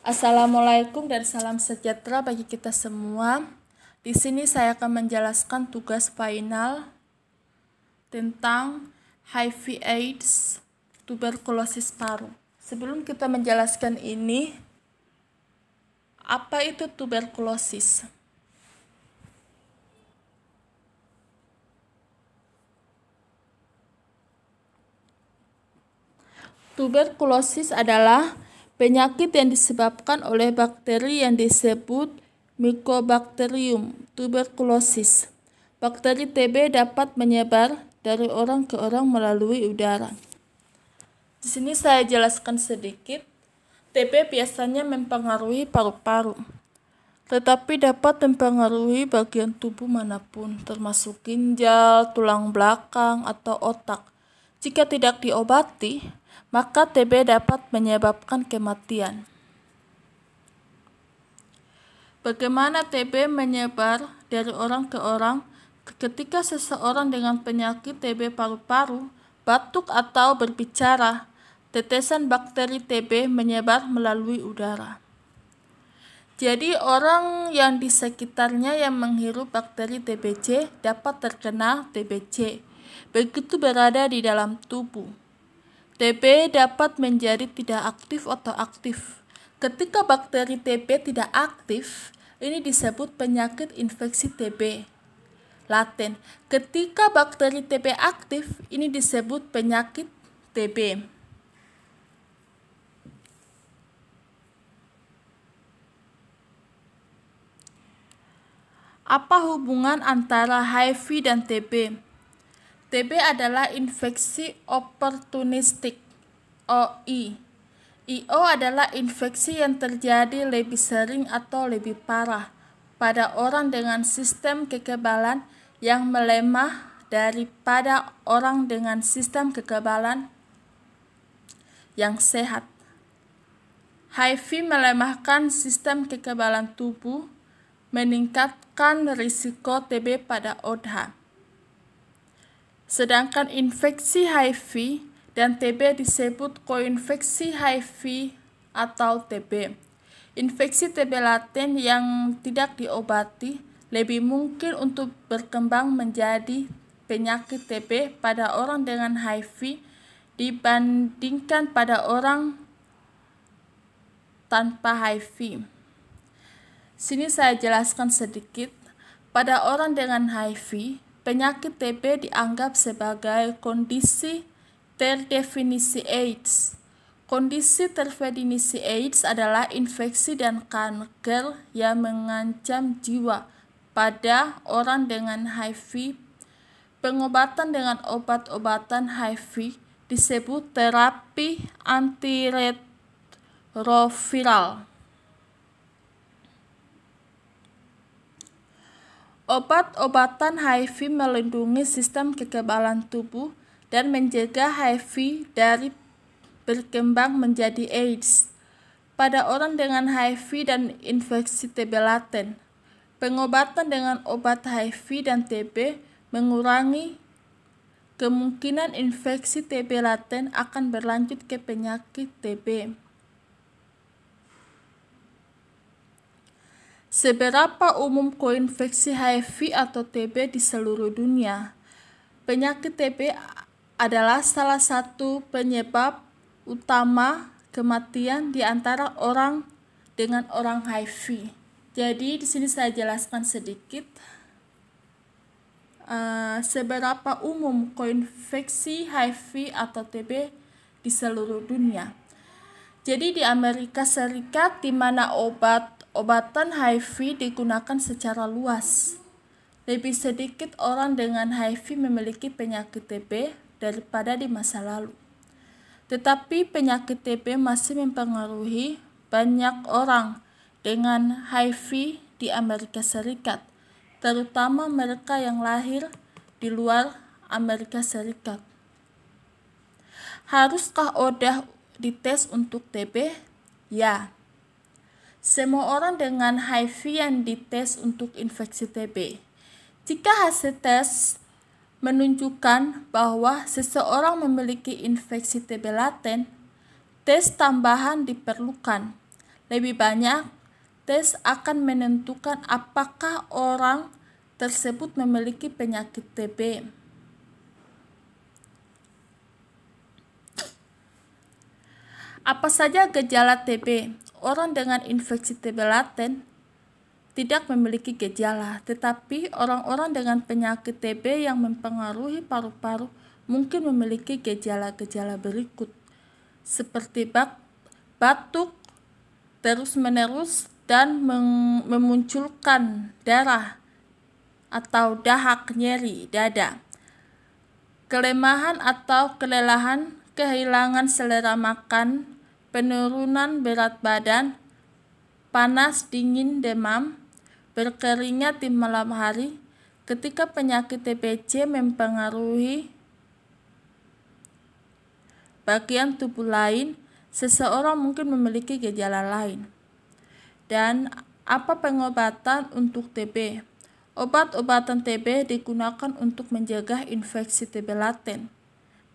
Assalamualaikum dan salam sejahtera bagi kita semua. Di sini saya akan menjelaskan tugas final tentang HIV/AIDS, tuberkulosis paru. Sebelum kita menjelaskan ini, apa itu tuberkulosis? Tuberkulosis adalah penyakit yang disebabkan oleh bakteri yang disebut Mycobacterium tuberculosis. Bakteri TB dapat menyebar dari orang ke orang melalui udara. Di sini saya jelaskan sedikit. TB biasanya mempengaruhi paru-paru, tetapi dapat mempengaruhi bagian tubuh manapun, termasuk ginjal, tulang belakang, atau otak. Jika tidak diobati, maka TB dapat menyebabkan kematian. Bagaimana TB menyebar dari orang ke orang? Ketika seseorang dengan penyakit TB paru-paru batuk atau berbicara, tetesan bakteri TB menyebar melalui udara. Jadi orang yang di sekitarnya yang menghirup bakteri TBC dapat terkena TBC, begitu berada di dalam tubuh. TB dapat menjadi tidak aktif atau aktif. Ketika bakteri TB tidak aktif, ini disebut penyakit infeksi TB laten. Ketika bakteri TB aktif, ini disebut penyakit TB. Apa hubungan antara HIV dan TB? TB adalah infeksi oportunistik (OI). IO adalah infeksi yang terjadi lebih sering atau lebih parah pada orang dengan sistem kekebalan yang melemah daripada orang dengan sistem kekebalan yang sehat. HIV melemahkan sistem kekebalan tubuh, meningkatkan risiko TB pada ODH. Sedangkan infeksi HIV dan TB disebut koinfeksi HIV atau TB. Infeksi TB laten yang tidak diobati lebih mungkin untuk berkembang menjadi penyakit TB pada orang dengan HIV dibandingkan pada orang tanpa HIV. Sini saya jelaskan sedikit. Pada orang dengan HIV, penyakit TB dianggap sebagai kondisi terdefinisi AIDS. Kondisi terdefinisi AIDS adalah infeksi dan kanker yang mengancam jiwa pada orang dengan HIV. Pengobatan dengan obat-obatan HIV disebut terapi antiretroviral. Obat-obatan HIV melindungi sistem kekebalan tubuh dan mencegah HIV dari berkembang menjadi AIDS. Pada orang dengan HIV dan infeksi TB laten, pengobatan dengan obat HIV dan TB mengurangi kemungkinan infeksi TB laten akan berlanjut ke penyakit TB. Seberapa umum koinfeksi HIV atau TB di seluruh dunia? Penyakit TB adalah salah satu penyebab utama kematian di antara orang dengan orang HIV. Jadi di sini saya jelaskan sedikit seberapa umum koinfeksi HIV atau TB di seluruh dunia. Jadi di Amerika Serikat, di mana obatan HIV digunakan secara luas, lebih sedikit orang dengan HIV memiliki penyakit TB daripada di masa lalu. Tetapi penyakit TB masih mempengaruhi banyak orang dengan HIV di Amerika Serikat, terutama mereka yang lahir di luar Amerika Serikat. Haruskah ODH dites untuk TB? Ya. Semua orang dengan HIV yang dites untuk infeksi TB. Jika hasil tes menunjukkan bahwa seseorang memiliki infeksi TB laten, tes tambahan diperlukan. Lebih banyak, tes akan menentukan apakah orang tersebut memiliki penyakit TB. Apa saja gejala TB? Orang dengan infeksi TB laten tidak memiliki gejala, tetapi orang-orang dengan penyakit TB yang mempengaruhi paru-paru mungkin memiliki gejala-gejala berikut, seperti batuk terus-menerus dan memunculkan darah atau dahak, nyeri dada, kelemahan atau kelelahan, kehilangan selera makan, penurunan berat badan, panas, dingin, demam, berkeringat di malam hari. Ketika penyakit TBC mempengaruhi bagian tubuh lain, seseorang mungkin memiliki gejala lain. Dan apa pengobatan untuk TB? Obat-obatan TB digunakan untuk mencegah infeksi TB laten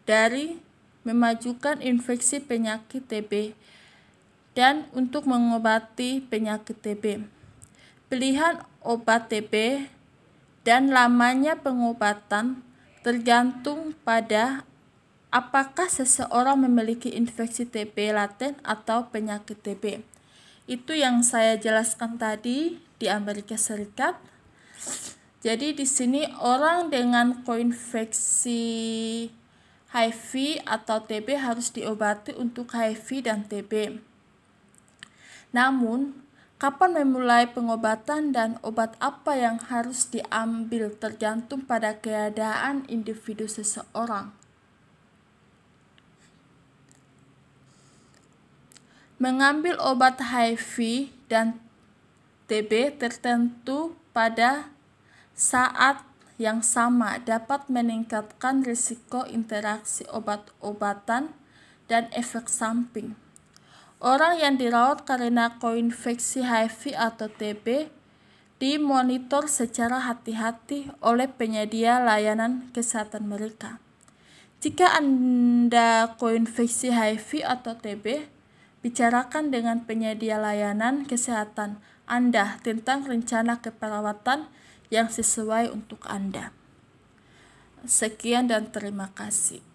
dari memajukan infeksi penyakit TB dan untuk mengobati penyakit TB. Pilihan obat TB dan lamanya pengobatan tergantung pada apakah seseorang memiliki infeksi TB laten atau penyakit TB. Itu yang saya jelaskan tadi di Amerika Serikat. Jadi di sini orang dengan koinfeksi HIV atau TB harus diobati untuk HIV dan TB. Namun, kapan memulai pengobatan dan obat apa yang harus diambil tergantung pada keadaan individu seseorang. Mengambil obat HIV dan TB tertentu pada saat yang sama dapat meningkatkan risiko interaksi obat-obatan dan efek samping. Orang yang dirawat karena koinfeksi HIV atau TB dimonitor secara hati-hati oleh penyedia layanan kesehatan mereka. Jika Anda koinfeksi HIV atau TB, bicarakan dengan penyedia layanan kesehatan Anda tentang rencana keperawatan yang sesuai untuk Anda. Sekian dan terima kasih.